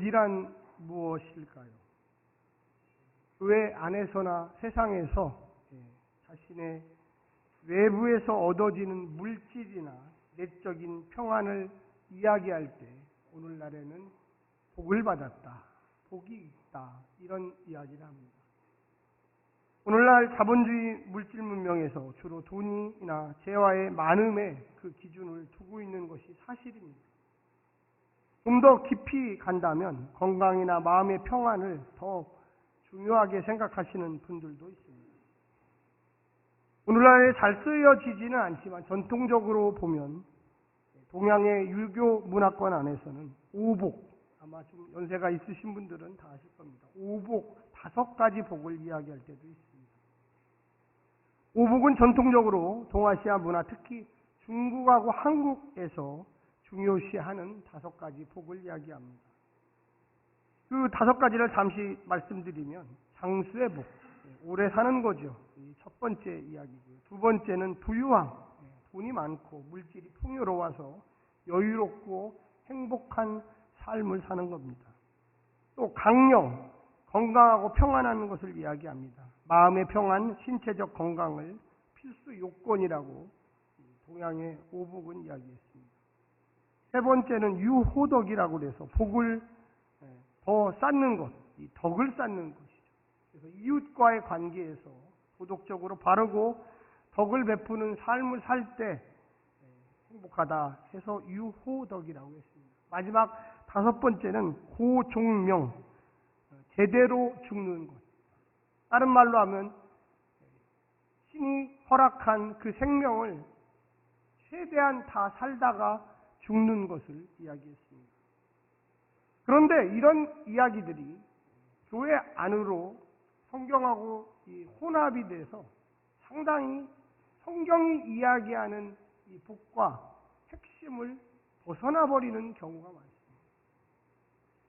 복이란 무엇일까요? 교회 안에서나 세상에서 자신의 외부에서 얻어지는 물질이나 내적인 평안을 이야기할 때 오늘날에는 복을 받았다, 복이 있다, 이런 이야기를 합니다. 오늘날 자본주의 물질 문명에서 주로 돈이나 재화의 많음에 그 기준을 두고 있는 것이 사실입니다. 좀 더 깊이 간다면 건강이나 마음의 평안을 더 중요하게 생각하시는 분들도 있습니다. 오늘날에 잘 쓰여지지는 않지만 전통적으로 보면 동양의 유교 문화권 안에서는 오복, 아마 좀 연세가 있으신 분들은 다 아실 겁니다. 오복, 5가지 복을 이야기할 때도 있습니다. 오복은 전통적으로 동아시아 문화, 특히 중국하고 한국에서 중요시하는 5가지 복을 이야기합니다. 그 5가지를 잠시 말씀드리면 장수의 복, 오래 사는 거죠. 첫 번째 이야기고요. 두 번째는 부유함, 돈이 많고 물질이 풍요로워서 여유롭고 행복한 삶을 사는 겁니다. 또 강령, 건강하고 평안한 것을 이야기합니다. 마음의 평안, 신체적 건강을 필수 요건이라고 동양의 오복은 이야기했습니다. 세 번째는 유호덕이라고 해서 복을 더 쌓는 것, 이 덕을 쌓는 것이죠. 그래서 이웃과의 관계에서 도덕적으로 바르고 덕을 베푸는 삶을 살 때 행복하다 해서 유호덕이라고 했습니다. 마지막 5번째는 고종명, 제대로 죽는 것. 다른 말로 하면 신이 허락한 그 생명을 최대한 다 살다가 죽는 것을 이야기했습니다. 그런데 이런 이야기들이 교회 안으로 성경하고 혼합이 돼서 상당히 성경이 이야기하는 이 복과 핵심을 벗어나버리는 경우가 많습니다.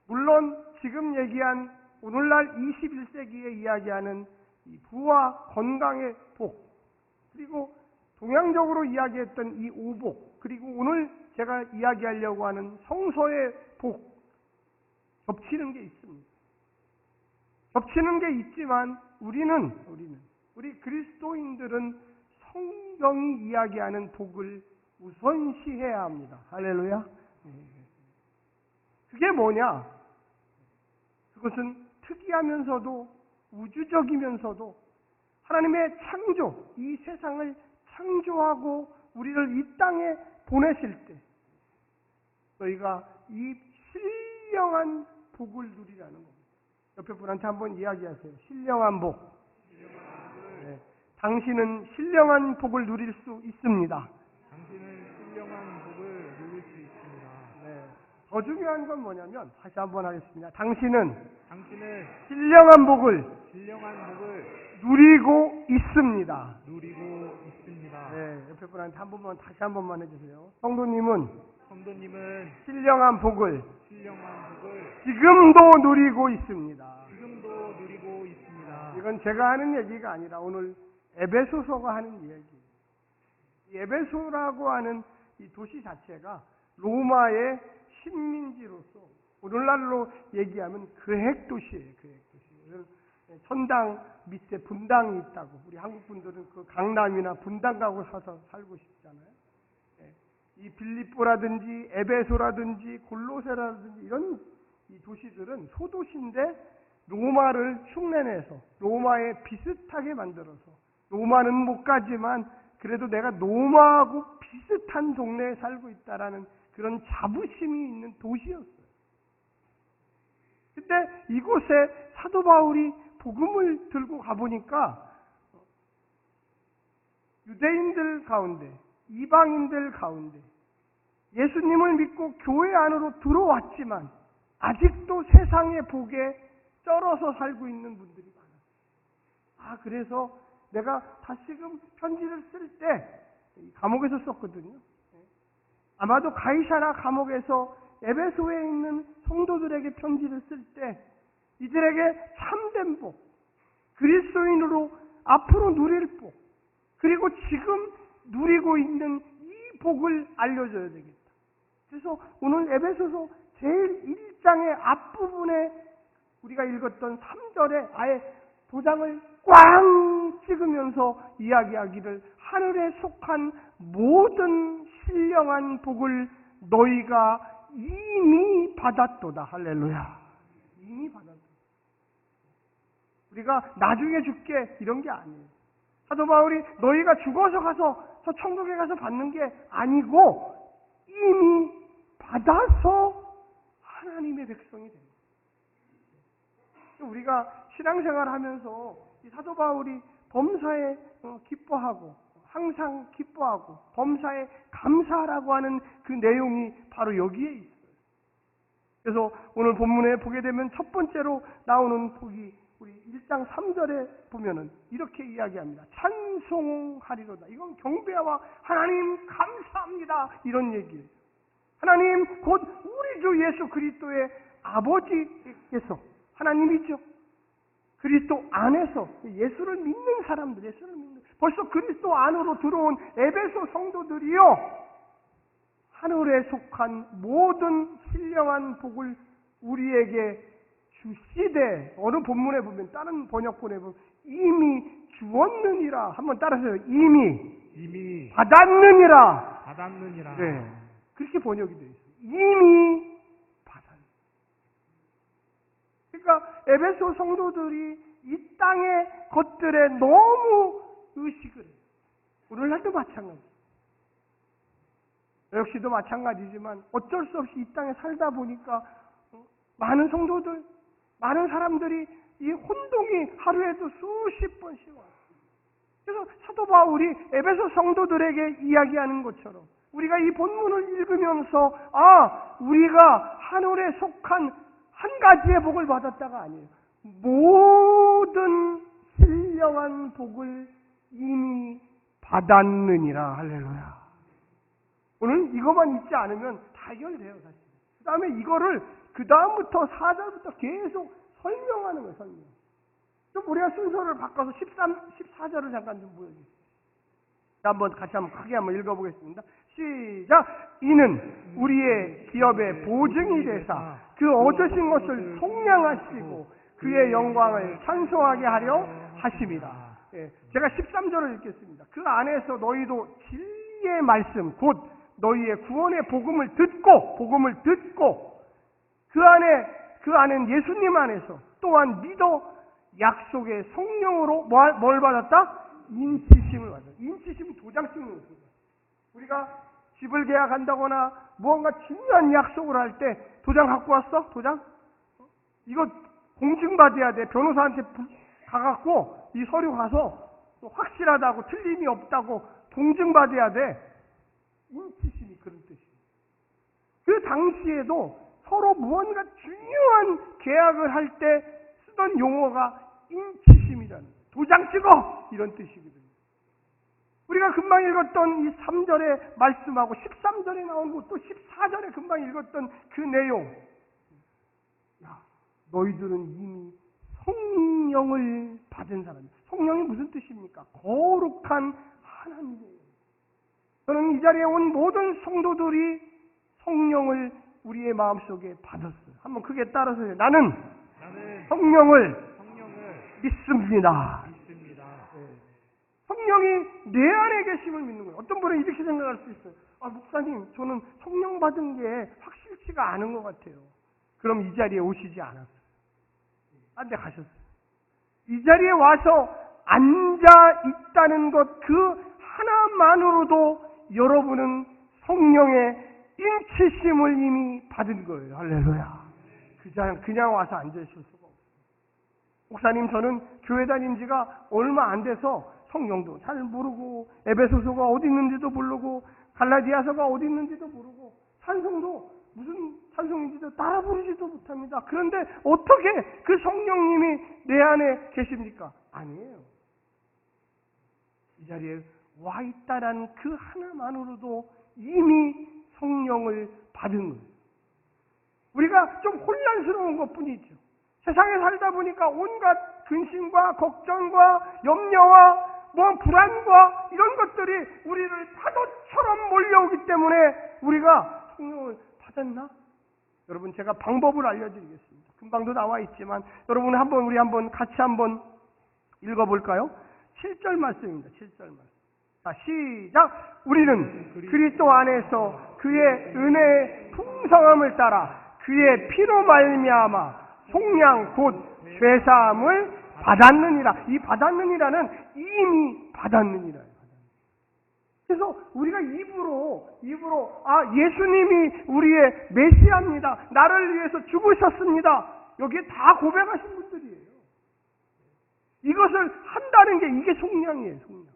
물론 지금 얘기한 오늘날 21세기에 이야기하는 이 부와 건강의 복, 그리고 동양적으로 이야기했던 이 오복, 그리고 오늘 제가 이야기하려고 하는 성서의 복, 겹치는 게 있습니다. 겹치는 게 있지만 우리 그리스도인들은 성경이 이야기하는 복을 우선시해야 합니다. 할렐루야. 그게 뭐냐? 그것은 특이하면서도 우주적이면서도 하나님의 창조, 이 세상을 창조하고 우리를 이 땅에 보내실 때 너희가 이 신령한 복을 누리라는 겁니다. 옆에 분한테 한번 이야기하세요. 신령한 복. 네. 당신은 신령한 복을 누릴 수 있습니다. 당신은 신령한 복을 누릴 수 있습니다. 네. 더 중요한 건 뭐냐면 다시 한번 하겠습니다. 당신은 신령한 복을 누리고 있습니다. 네. 옆에 분한테 다시 한 번만 해주세요. 성도님은 신령한 복을 지금도 누리고 있습니다. 이건 제가 하는 얘기가 아니라 오늘 에베소서가 하는 얘기예요. 이 에베소라고 하는 이 도시 자체가 로마의 식민지로서 오늘날로 얘기하면 계획도시예요. 천당 밑에 분당이 있다고. 우리 한국 분들은 그 강남이나 분당 가고 사서 살고 싶잖아요. 이 빌립보라든지 에베소라든지 골로새라든지 이런 이 도시들은 소도시인데 로마를 흉내내서 로마에 비슷하게 만들어서 로마는 못 가지만 그래도 내가 로마하고 비슷한 동네에 살고 있다라는 그런 자부심이 있는 도시였어요. 그때 이곳에 사도 바울이 복음을 들고 가보니까 유대인들 가운데, 이방인들 가운데 예수님을 믿고 교회 안으로 들어왔지만 아직도 세상의 복에 쩔어서 살고 있는 분들이 많아요. 그래서 내가 다시금 편지를 쓸 때 감옥에서 썼거든요. 아마도 가이사라 감옥에서 에베소에 있는 성도들에게 편지를 쓸 때 이들에게 참된 복, 그리스도인으로 앞으로 누릴 복, 그리고 지금 누리고 있는 이 복을 알려줘야 되겠다. 그래서 오늘 에베소서 제일 1장의 앞부분에 우리가 읽었던 3절에 아예 도장을 꽝 찍으면서 이야기하기를 하늘에 속한 모든 신령한 복을 너희가 이미 받았도다. 할렐루야. 이미 받았다. 우리가 나중에 줄게 이런 게 아니에요. 사도 바울이 너희가 죽어서 가서 저 천국에 가서 받는 게 아니고 이미 받아서 하나님의 백성이 됩니다. 우리가 신앙생활을 하면서 이 사도 바울이 범사에 기뻐하고 항상 기뻐하고 범사에 감사하라고 하는 그 내용이 바로 여기에 있어요. 그래서 오늘 본문에 보게 되면 첫 번째로 나오는 복이 우리 1장 3절에 보면은 이렇게 이야기합니다. 찬송하리로다. 이건 경배와 하나님 감사합니다. 이런 얘기예요. 하나님 곧 우리 주 예수 그리스도의 아버지께서 하나님이죠. 그리스도 안에서 예수를 믿는 사람들, 예수를 믿는 벌써 그리스도 안으로 들어온 에베소 성도들이요. 하늘에 속한 모든 신령한 복을 우리에게 주시되 어느 본문에 보면 다른 번역본에 보면 이미 주었느니라. 한번 따라서요. 이미 받았느니라. 네. 그렇게 번역이 되어 있어요. 이미 받았느니라. 그러니까 에베소 성도들이 이 땅의 것들에 너무 의식을 해요. 오늘날도 마찬가지. 역시도 마찬가지지만 어쩔 수 없이 이 땅에 살다 보니까 많은 성도들, 많은 사람들이 이 혼동이 하루에도 수십 번씩 와요. 그래서 사도 바울이 에베소 성도들에게 이야기하는 것처럼 우리가 이 본문을 읽으면서 우리가 하늘에 속한 한 가지의 복을 받았다가 아니에요. 모든 신령한 복을 이미 받았느니라. 할렐루야. 오늘 이것만 잊지 않으면 다 해결돼요, 사실. 그 다음에 이거를 그 다음부터 4절부터 계속 설명하는 거예요, 설명. 좀 우리가 순서를 바꿔서 14절을 잠깐 좀 보여주세요. 한번 같이 한번 크게 한번 읽어보겠습니다. 시작! 이는 우리의 기업의 보증이 되사 그 얻으신 것을 속량하시고 그의 영광을 찬송하게 하려 하십니다. 제가 13절을 읽겠습니다. 그 안에서 너희도 진리의 말씀 곧 너희의 구원의 복음을 듣고 그 안엔 예수님 안에서 또한 믿어 약속의 성령으로 뭘 받았다? 인치심을 받았다. 인치심은 도장 찍는 거죠. 우리가 집을 계약한다거나 무언가 중요한 약속을 할 때 도장 갖고 왔어? 도장? 이거 공증받아야 돼. 변호사한테 가갖고 이 서류 가서 확실하다고 틀림이 없다고 공증받아야 돼. 인치심이 그런 뜻이에요. 그 당시에도 서로 무언가 중요한 계약을 할 때 쓰던 용어가 인치심이라는 거예요. 도장 찍어! 이런 뜻이거든요. 우리가 금방 읽었던 이 3절의 말씀하고 13절에 나온 것 또 14절에 금방 읽었던 그 내용. 너희들은 이미 성령을 받은 사람이에요. 성령이 무슨 뜻입니까? 거룩한 하나님이에요. 저는 이 자리에 온 모든 성도들이 성령을 우리의 마음속에 받았어요. 한번 크게 따라서 해요. 나는 성령을 믿습니다. 성령이 내 안에 계심을 믿는 거예요. 어떤 분은 이렇게 생각할 수 있어요. 목사님, 저는 성령 받은 게 확실치가 않은 것 같아요. 그럼 이 자리에 오시지 않았어요. 딴 데 가셨어요. 이 자리에 와서 앉아 있다는 것 그 하나만으로도 여러분은 성령의 인치심을 이미 받은 거예요. 할렐루야. 그냥 와서 앉아 있을 수가 없어요. 목사님, 저는 교회 다닌 지가 얼마 안 돼서 성령도 잘 모르고 에베소서가 어디 있는지도 모르고 갈라디아서가 어디 있는지도 모르고 찬송도 무슨 찬송인지도 따라 부르지도 못합니다. 그런데 어떻게 그 성령님이 내 안에 계십니까? 아니에요. 이 자리에 와 있다란 그 하나만으로도 이미 성령을 받은 거예요. 우리가 좀 혼란스러운 것뿐이죠. 세상에 살다 보니까 온갖 근심과 걱정과 염려와 불안과 이런 것들이 우리를 파도처럼 몰려오기 때문에 우리가 성령을 받았나? 여러분 제가 방법을 알려드리겠습니다. 금방도 나와 있지만 여러분 우리 같이 한번 읽어볼까요? 7절 말씀입니다. 7절 말씀. 자, 시작. 우리는 그리스도 안에서 그의 은혜의 풍성함을 따라 그의 피로 말미암아 속량 곧 죄사함을 받았느니라. 이 받았느니라는 이미 받았느니라. 그래서 우리가 입으로 예수님이 우리의 메시아입니다. 나를 위해서 죽으셨습니다. 여기에 다 고백하신 분들이에요. 이것을 한다는 게 이게 속량이에요. 속량.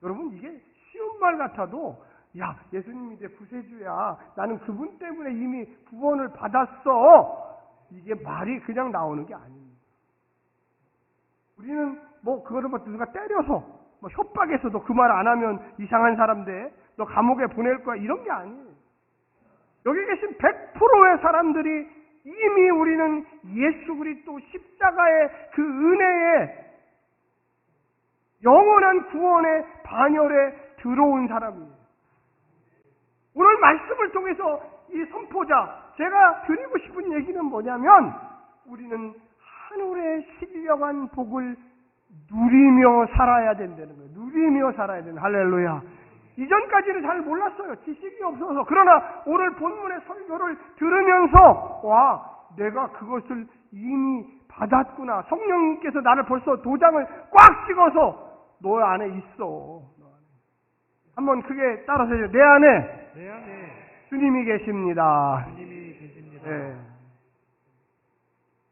여러분 이게 쉬운 말 같아도 야 예수님이 내 구세주야. 나는 그분 때문에 이미 구원을 받았어. 이게 말이 그냥 나오는 게 아닙니다. 우리는 그거를 누가 때려서 협박해서도 그 말 안 하면 이상한 사람 돼. 너 감옥에 보낼 거야. 이런 게 아니에요. 여기 계신 100%의 사람들이 이미 우리는 예수 그리스도 십자가의 그 은혜에 영원한 구원의 반열에 들어온 사람이에요. 오늘 말씀을 통해서 이 선포자, 제가 드리고 싶은 얘기는 뭐냐면 우리는 하늘의 신령한 복을 누리며 살아야 된다는 거예요. 누리며 살아야 된다. 할렐루야. 이전까지는 잘 몰랐어요. 지식이 없어서. 그러나 오늘 본문의 설교를 들으면서 내가 그것을 이미 받았구나. 성령님께서 나를 벌써 도장을 꽉 찍어서 너 안에 있어. 한번 크게 따라서 해요. 내 안에 주님이 계십니다. 주님이 계십니다. 네.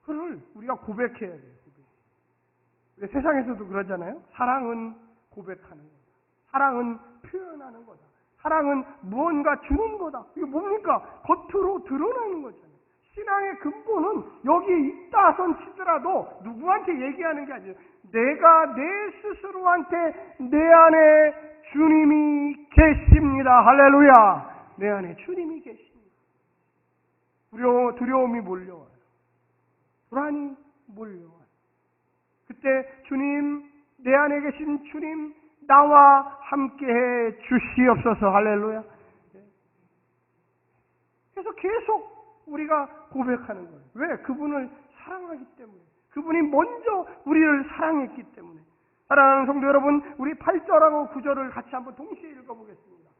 그걸 우리가 고백해야 돼요. 세상에서도 그러잖아요. 사랑은 고백하는 거다. 사랑은 표현하는 거다. 사랑은 무언가 주는 거다. 이게 뭡니까? 겉으로 드러나는 거잖아요. 신앙의 근본은 여기에 있다 손 치더라도 누구한테 얘기하는 게 아니에요. 내가 내 스스로한테 내 안에 주님이 계십니다. 할렐루야. 내 안에 주님이 계십니다. 두려움이 몰려와요. 불안이 몰려와요. 그때 주님, 내 안에 계신 주님, 나와 함께해 주시옵소서. 할렐루야. 그래서 계속 우리가 고백하는 거예요. 왜? 그분을 사랑하기 때문에. 그분이 먼저 우리를 사랑했기 때문에. 사랑하는 성도 여러분, 우리 8절하고 9절을 같이 한번 동시에 읽어보겠습니다.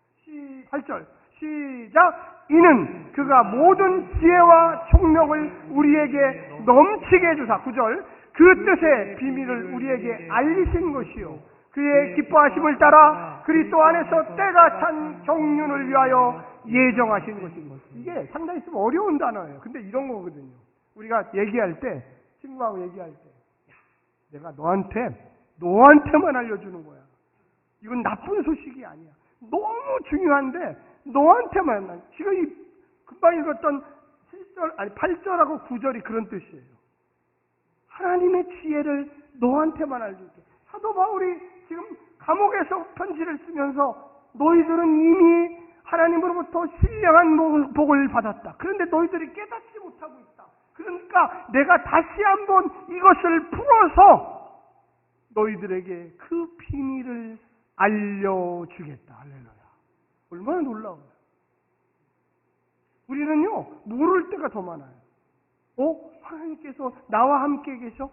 8절 시작. 이는 그가 모든 지혜와 총명을 우리에게 넘치게 해주사. 9절 그 뜻의 비밀을 우리에게 알리신 것이요 그의 기뻐하심을 따라 그리스도 안에서 때가 찬 경륜을 위하여 예정하신 것입니다. 이게 상당히 좀 어려운 단어예요. 근데 이런 거거든요. 우리가 얘기할 때, 친구하고 얘기할 때 내가 너한테만 알려주는 거야. 이건 나쁜 소식이 아니야. 너무 중요한데 너한테만. 지금 이 금방 읽었던 8절하고 9절이 그런 뜻이에요. 하나님의 지혜를 너한테만 알려줄게. 사도 바울이 지금 감옥에서 편지를 쓰면서 너희들은 이미 하나님으로부터 신령한 복을 받았다. 그런데 너희들이 깨닫지 못하고 있다. 그러니까 내가 다시 한번 이것을 풀어서 너희들에게 그 비밀을 알려주겠다. 할렐루야. 얼마나 놀라워요. 우리는요, 모를 때가 더 많아요. 하나님께서 나와 함께 계셔?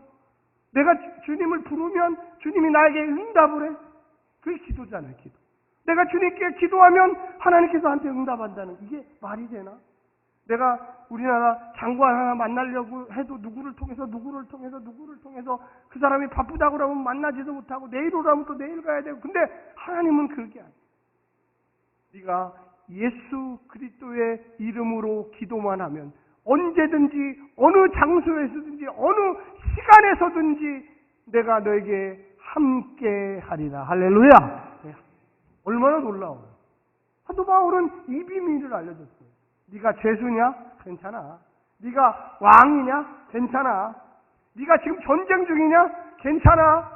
내가 주님을 부르면 주님이 나에게 응답을 해? 그게 기도잖아요, 기도. 내가 주님께 기도하면 하나님께서 나한테 응답한다는 이게 말이 되나? 내가 우리나라 장관 하나 만나려고 해도 누구를 통해서 그 사람이 바쁘다고 그러면 만나지도 못하고 내일 오라면 또 내일 가야 되고. 근데 하나님은 그게 아니야. 네가 예수 그리스도의 이름으로 기도만 하면 언제든지 어느 장소에서든지 어느 시간에서든지 내가 너에게 함께 하리라. 할렐루야. 얼마나 놀라워요. 사도 바울은 이 비밀을 알려줬어요. 네가 죄수냐? 괜찮아. 네가 왕이냐? 괜찮아. 네가 지금 전쟁 중이냐? 괜찮아.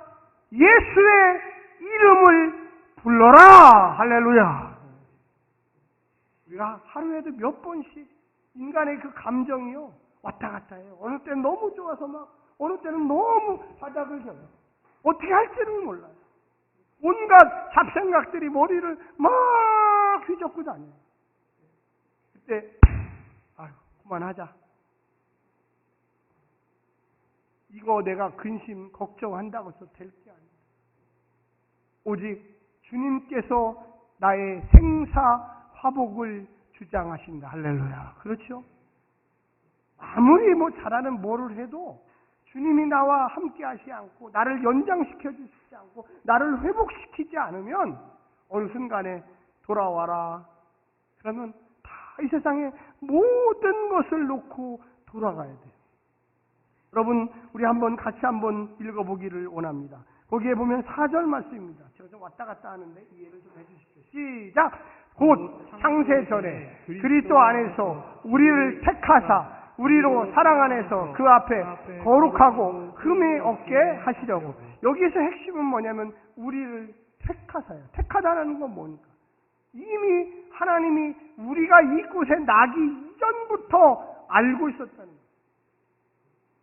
예수의 이름을 불러라. 할렐루야. 우리가 하루에도 몇 번씩 인간의 그 감정이요 왔다 갔다 해요. 어느 때는 너무 좋아서 어느 때는 너무 바닥을 겨요. 어떻게 할지는 몰라요. 온갖 잡생각들이 머리를 막 휘젓고 다녀요. 그때 그만하자. 이거 내가 근심, 걱정한다고 해서 될 게 아니다. 오직 주님께서 나의 생사 화복을 주장하신다. 할렐루야. 그렇죠? 아무리 뭐 잘하는 뭐를 해도 주님이 나와 함께 하시지 않고 나를 연장시켜 주시지 않고 나를 회복시키지 않으면 어느 순간에 돌아와라. 그러면 다 이 세상의 모든 것을 놓고 돌아가야 돼요. 여러분, 우리 같이 한번 읽어보기를 원합니다. 거기에 보면 4절 말씀입니다. 제가 좀 왔다 갔다 하는데 이해를 좀 해주십시오. 시작! 곧 창세 전에 그리스도 안에서 우리를 택하사 우리로 사랑 안에서 그 앞에 거룩하고 흠이 없게 하시려고. 여기에서 핵심은 뭐냐면 우리를 택하사요. 택하다는 건 뭡니까? 이미 하나님이 우리가 이곳에 나기 이전부터 알고 있었다는 거예요.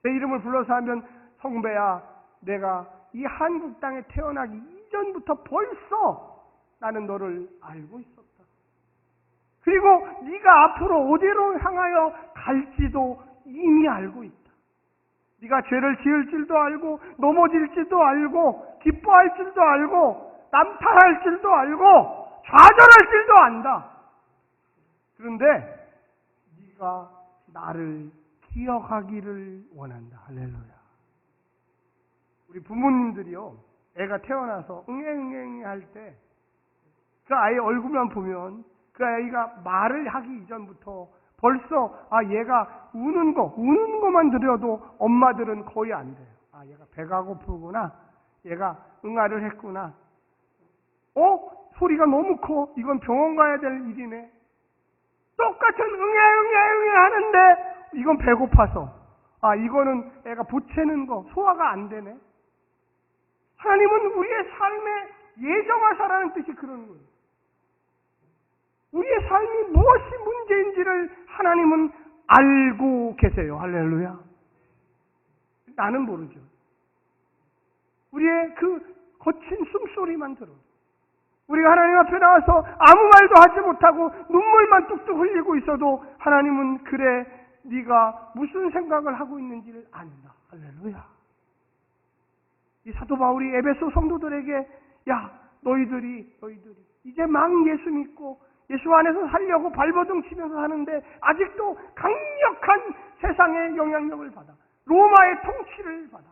내 이름을 불러서 하면 성배야, 내가 이 한국 땅에 태어나기 이전부터 벌써 나는 너를 알고 있었다. 그리고 네가 앞으로 어디로 향하여 갈지도 이미 알고 있다. 네가 죄를 지을 줄도 알고 넘어질 줄도 알고 기뻐할 줄도 알고 남탈할 줄도 알고 좌절할 줄도 안다. 그런데 네가 나를 기억하기를 원한다. 할렐루야. 우리 부모님들이요, 애가 태어나서 응애응애 할 때 그 아이 얼굴만 보면 그 아이가 말을 하기 이전부터 벌써 얘가 우는 거만 들여도 엄마들은 거의 안 돼요. 얘가 배가 고프구나. 얘가 응아를 했구나. 소리가 너무 커. 이건 병원 가야 될 일이네. 똑같은 응애 하는데 이건 배고파서. 이거는 애가 보채는 거, 소화가 안 되네. 하나님은 우리의 삶에 예정하사라는 뜻이 그런 거예요. 우리의 삶이 무엇이 문제인지를 하나님은 알고 계세요. 할렐루야. 나는 모르죠. 우리의 그 거친 숨소리만 들어. 우리가 하나님 앞에 나와서 아무 말도 하지 못하고 눈물만 뚝뚝 흘리고 있어도 하나님은 그래, 네가 무슨 생각을 하고 있는지를 안다. 할렐루야. 이 사도 바울이 에베소 성도들에게 너희들이 이제 막 예수 믿고 예수 안에서 살려고 발버둥 치면서 사는데 아직도 강력한 세상의 영향력을 받아 로마의 통치를 받아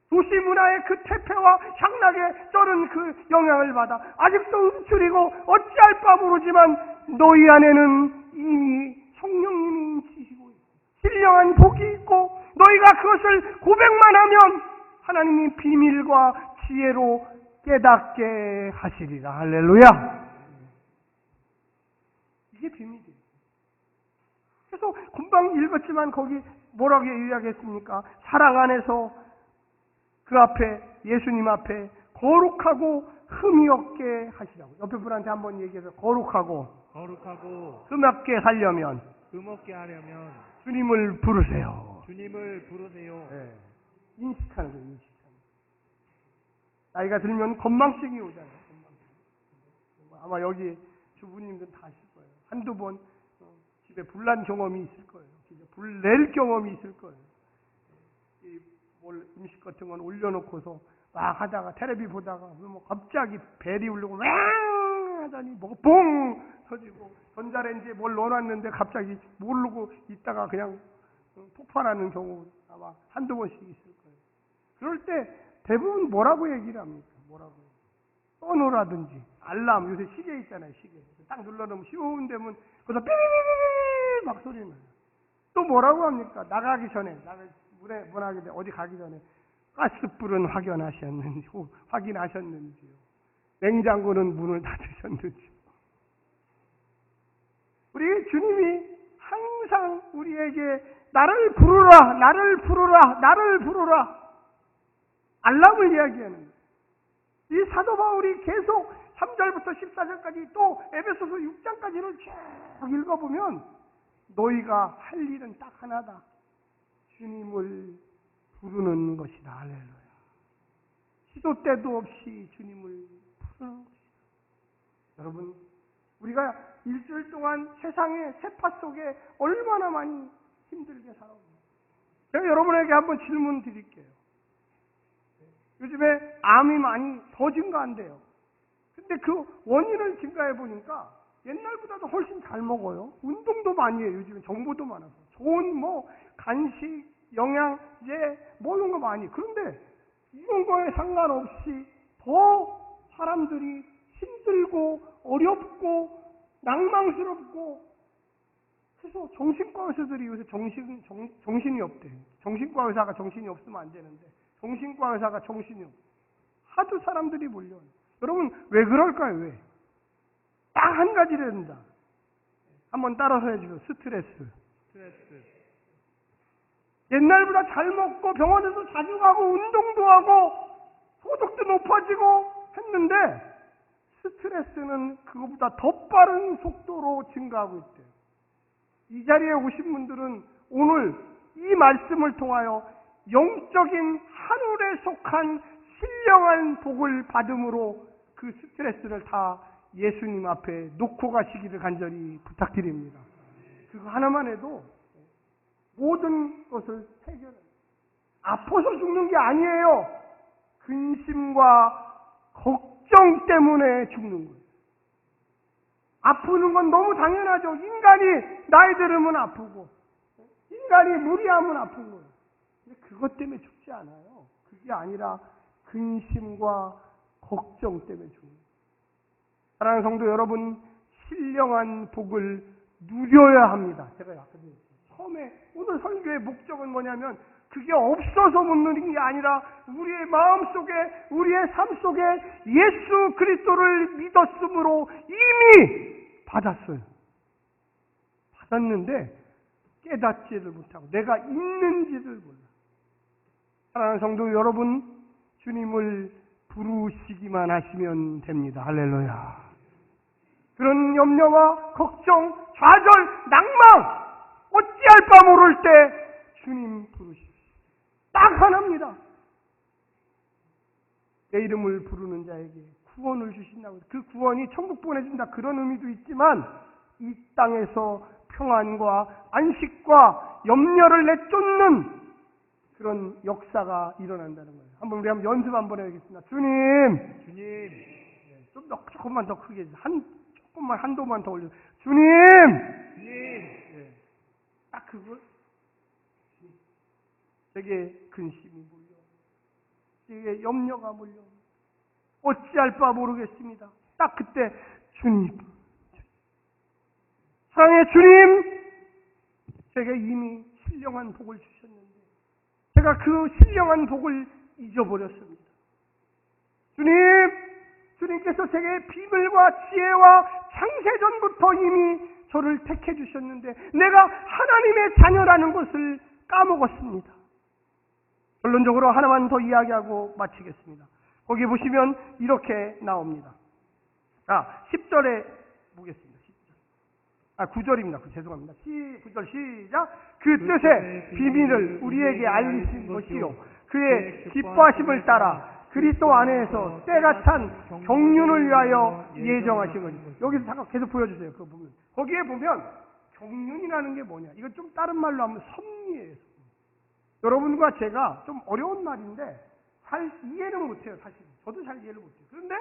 도시 문화의 그 태폐와 향락에 쩔은 그 영향을 받아 아직도 움츠리고 어찌할 바 모르지만 너희 안에는 이미 성령님이 인치시고 있고 신령한 복이 있고 너희가 그것을 고백만 하면 하나님이 비밀과 지혜로 깨닫게 하시리라. 할렐루야. 이게 비밀이에요. 그래서 금방 읽었지만 거기 뭐라고 이야기했습니까? 사랑 안에서 그 앞에 예수님 앞에 거룩하고 흠이 없게 하시라고. 옆에 분한테 한번 얘기해서 거룩하고 흠 없게 하려면 주님을 부르세요. 네. 인식하는 거예요. 인식하는. 나이가 들면 건망증이 오잖아요. 아마 여기 주부님들 다 아실 거예요. 한두 번 집에 불난 경험이 있을 거예요. 불 낼 경험이 있을 거예요. 음식 같은 건 올려놓고서 막 하다가 텔레비 보다가 갑자기 벨이 울리고 왕 하더니 뭐가 뽕 터지고 전자레인지에 뭘 넣어놨는데 갑자기 모르고 있다가 그냥 폭발하는 경우 아마 한두 번씩 있을 거예요. 그럴 때 대부분 뭐라고 얘기를 합니까? 떠놓으라든지 알람, 요새 시계 있잖아요. 시계 딱 눌러놓으면 쉬운 데면 거기서 삐삐삐삐 막 소리 나요. 또 뭐라고 합니까? 나가기 전에 문에 문하게 돼 어디 가기 전에 가스불은 확인하셨는지요. 냉장고는 문을 닫으셨는지요. 우리 주님이 항상 우리에게 나를 부르라 알람을 이야기하는 거예요. 이 사도 바울이 계속 3절부터 14절까지 또 에베소서 6장까지를 쭉 읽어보면 너희가 할 일은 딱 하나다. 주님을 부르는 것이다. 할렐루야. 시도 때도 없이 주님을 부르는 것이다. 여러분, 우리가 일주일 동안 세상의 세파 속에 얼마나 많이 힘들게 살아옵니다. 제가 여러분에게 한번 질문 드릴게요. 요즘에 암이 많이 더 증가한대요. 근데 그 원인을 증가해 보니까 옛날보다도 훨씬 잘 먹어요. 운동도 많이 해요. 요즘에 정보도 많아서. 좋은 간식, 영양제, 이런 거 많이. 그런데 이런 거에 상관없이 더 사람들이 힘들고 어렵고 낭망스럽고, 그래서 정신과 의사들이 요새 정신이 없대요. 정신과 의사가 정신이 없으면 안 되는데 정신과 의사가 정신이 없어요. 하도 사람들이 몰려요. 여러분 왜 그럴까요? 왜? 딱 한 가지를 된다. 한번 따라서 해주세요. 스트레스. 옛날보다 잘 먹고 병원에도 자주 가고 운동도 하고 소득도 높아지고 했는데 스트레스는 그것보다 더 빠른 속도로 증가하고 있대요. 이 자리에 오신 분들은 오늘 이 말씀을 통하여 영적인 하늘에 속한 신령한 복을 받음으로 그 스트레스를 다 예수님 앞에 놓고 가시기를 간절히 부탁드립니다. 그거 하나만 해도 모든 것을 해결해요. 아파서 죽는 게 아니에요. 근심과 걱정 때문에 죽는 거예요. 아프는 건 너무 당연하죠. 인간이 나이 들으면 아프고 인간이 무리하면 아픈 거예요. 근데 그것 때문에 죽지 않아요. 그게 아니라 근심과 걱정 때문에 죽는 거예요. 사랑하는 성도 여러분, 신령한 복을 누려야 합니다. 제가 아까 처음에 오늘 설교의 목적은 뭐냐면 그게 없어서 못 누리는 게 아니라 우리의 마음속에, 우리의 삶 속에 예수 그리스도를 믿었으므로 이미 받았어요. 받았는데 깨닫지를 못하고 내가 있는지를 몰라. 사랑하는 성도 여러분, 주님을 부르시기만 하시면 됩니다. 할렐루야. 그런 염려와 걱정, 좌절, 낭망 어찌할 바 모를 때 주님 부르십시오. 딱 하나입니다. 내 이름을 부르는 자에게 구원을 주신다고. 그 구원이 천국 보내준다 그런 의미도 있지만 이 땅에서 평안과 안식과 염려를 내쫓는 그런 역사가 일어난다는 거예요. 우리 한번 연습 한번 해야겠습니다. 주님, 좀 더 조금만 더 크게 조금만 한도만 더 올려. 주님, 딱 그걸. 제게 근심이 몰려, 제게 염려가 몰려, 어찌할 바 모르겠습니다. 딱 그때 주님, 사랑의 주님, 제게 이미 신령한 복을 주셨는데 제가 그 신령한 복을 잊어버렸습니다. 주님께서 제게 비밀과 지혜와 창세전부터 이미 저를 택해 주셨는데 내가 하나님의 자녀라는 것을 까먹었습니다. 결론적으로 하나만 더 이야기하고 마치겠습니다. 거기 보시면 이렇게 나옵니다. 10절에 보겠습니다. 9절입니다. 죄송합니다. 9절 시작. 그 뜻의 비밀을 우리에게 알리신 것이요 그의 기뻐하심을 따라 그리스도 안에서 때가 찬 경륜을 위하여 예정하신 것입니다. 여기서 잠깐 계속 보여주세요. 그거 보면. 거기에 보면 경륜이라는 게 뭐냐. 이건 좀 다른 말로 하면 섭리예요. 여러분과 제가 좀 어려운 말인데 잘 이해는 못해요. 사실 저도 잘 이해를 못해요. 그런데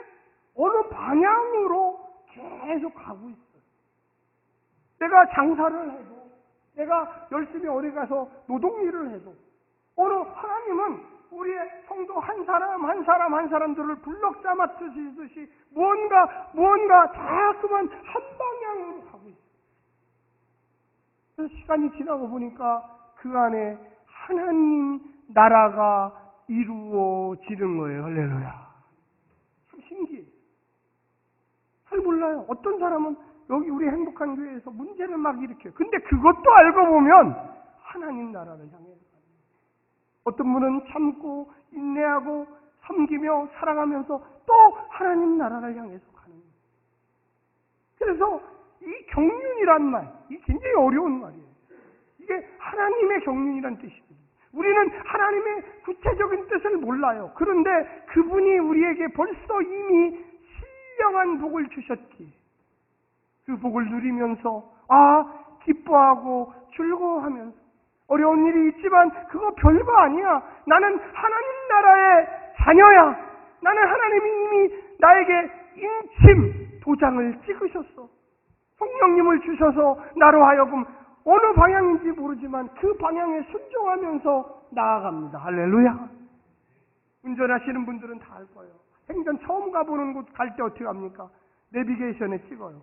어느 방향으로 계속 가고 있어요. 내가 장사를 해도, 내가 열심히 어디 가서 노동일을 해도 하나님은 우리의 성도 한 사람들을 블럭 맞추시듯이 무언가 자꾸만 한 방향으로 가고 있어요. 그래서 시간이 지나고 보니까 그 안에 하나님 나라가 이루어지는 거예요. 할렐루야. 참 신기해요. 잘 몰라요. 어떤 사람은 여기 우리 행복한 교회에서 문제를 막 일으켜요. 근데 그것도 알고 보면 하나님 나라를 향해 가요. 어떤 분은 참고 인내하고 섬기며 살아가면서 또 하나님 나라를 향해서 가는 거예요. 그래서 이 경륜이란 말, 이 굉장히 어려운 말이에요. 이게 하나님의 경륜이란 뜻이거든요. 우리는 하나님의 구체적인 뜻을 몰라요. 그런데 그분이 우리에게 벌써 이미 신령한 복을 주셨기에 그 복을 누리면서 기뻐하고 즐거워하면서 어려운 일이 있지만 그거 별거 아니야. 나는 하나님 나라의 자녀야. 나는 하나님이 이미 나에게 인침 도장을 찍으셨어. 성령님을 주셔서 나로 하여금 어느 방향인지 모르지만 그 방향에 순종하면서 나아갑니다. 할렐루야. 운전하시는 분들은 다 알 거예요. 행전 처음 가보는 곳 갈 때 어떻게 합니까? 내비게이션에 찍어요.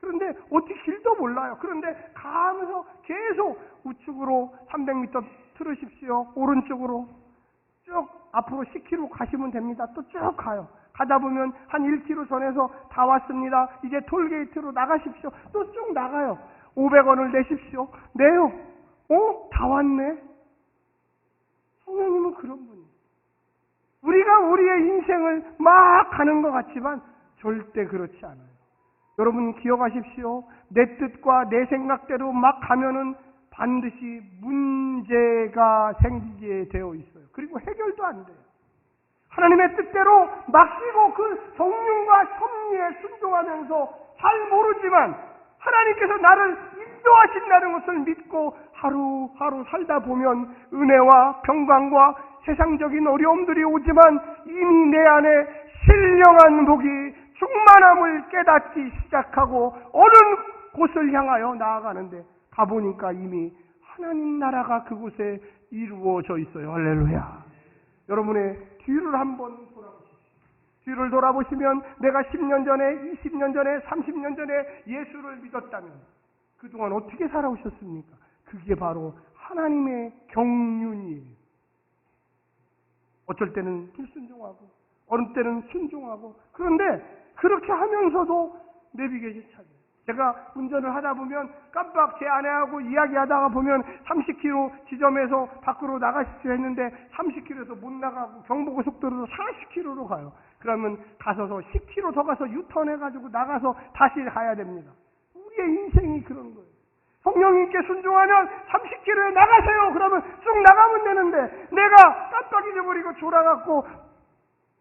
그런데 어떻게 길도 몰라요. 그런데 가면서 계속 우측으로 300m 틀으십시오. 오른쪽으로 쭉 앞으로 10km 가시면 됩니다. 또 쭉 가요. 가다 보면 한 1km 전에서 다 왔습니다. 이제 톨게이트로 나가십시오. 또 쭉 나가요. 500원을 내십시오. 내요. 다 왔네. 성령님은 그런 분이에요. 우리가 우리의 인생을 막 가는 것 같지만 절대 그렇지 않아요. 여러분 기억하십시오. 내 뜻과 내 생각대로 막 가면은 반드시 문제가 생기게 되어 있어요. 그리고 해결도 안 돼요. 하나님의 뜻대로 맡기고 그 성령과 섭리에 순종하면서 잘 모르지만 하나님께서 나를 인도하신다는 것을 믿고 하루하루 살다 보면 은혜와 평강과 세상적인 어려움들이 오지만 이미 내 안에 신령한 복이 충만함을 깨닫기 시작하고 어느 곳을 향하여 나아가는데 가보니까 이미 하나님 나라가 그곳에 이루어져 있어요. 할렐루야. 여러분의 뒤를 한번 돌아보십시오. 뒤를 돌아보시면 내가 10년 전에, 20년 전에, 30년 전에 예수를 믿었다면 그동안 어떻게 살아오셨습니까? 그게 바로 하나님의 경륜이에요. 어쩔 때는 불순종하고 어느 때는 순종하고 그런데 그렇게 하면서도 내비게이션 찾아요. 제가 운전을 하다 보면 깜빡 제 아내하고 이야기하다가 보면 30km 지점에서 밖으로 나가십시오 했는데 30km에서 못 나가고 경부고속도로로 40km로 가요. 그러면 가서서 10km 더 가서 유턴해가지고 나가서 다시 가야 됩니다. 우리의 인생이 그런 거예요. 성령님께 순종하면 30km에 나가세요. 그러면 쭉 나가면 되는데 내가 깜빡 잊어버리고 졸아갖고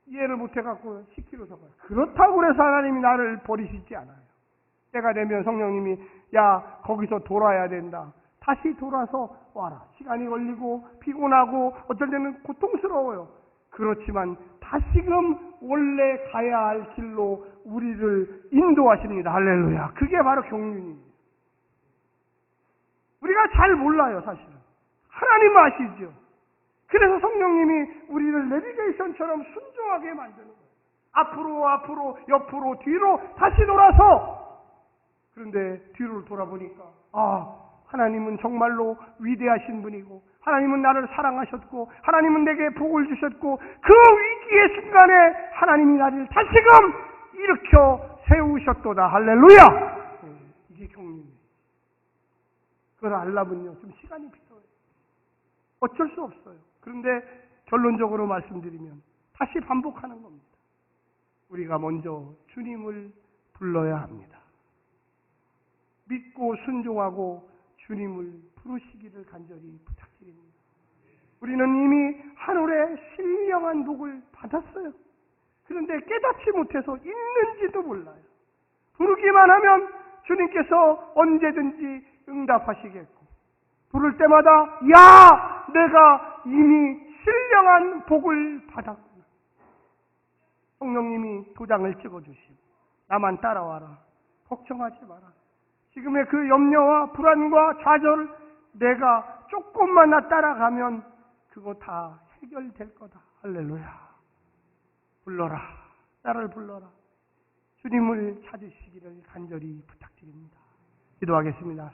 이해를 못해갖고 10km 더 가요. 그렇다고 해서 하나님이 나를 버리시지 않아요. 때가 되면 성령님이 야 거기서 돌아야 된다. 다시 돌아서 와라. 시간이 걸리고 피곤하고 어쩔 때는 고통스러워요. 그렇지만 다시금 원래 가야 할 길로 우리를 인도하십니다. 할렐루야. 그게 바로 경륜입니다. 우리가 잘 몰라요 사실은. 하나님 아시죠. 그래서 성령님이 우리를 내비게이션처럼 순종하게 만드는 거예요. 앞으로 옆으로 뒤로 다시 돌아서. 그런데 뒤를 돌아보니까 하나님은 정말로 위대하신 분이고 하나님은 나를 사랑하셨고 하나님은 내게 복을 주셨고 그 위기의 순간에 하나님이 나를 다시금 일으켜 세우셨도다. 할렐루야. 이게 경륜이에요. 그걸 알려면요 좀 시간이 필요해요. 어쩔 수 없어요. 그런데 결론적으로 말씀드리면 다시 반복하는 겁니다. 우리가 먼저 주님을 불러야 합니다. 믿고 순종하고 주님을 부르시기를 간절히 부탁드립니다. 우리는 이미 하늘의 신령한 복을 받았어요. 그런데 깨닫지 못해서 있는지도 몰라요. 부르기만 하면 주님께서 언제든지 응답하시겠고 부를 때마다 야 내가 이미 신령한 복을 받았구나. 성령님이 도장을 찍어주시고 나만 따라와라. 걱정하지 마라. 지금의 그 염려와 불안과 좌절 내가 조금만 따라가면 그거 다 해결될 거다. 할렐루야. 불러라. 나를 불러라. 주님을 찾으시기를 간절히 부탁드립니다. 기도하겠습니다.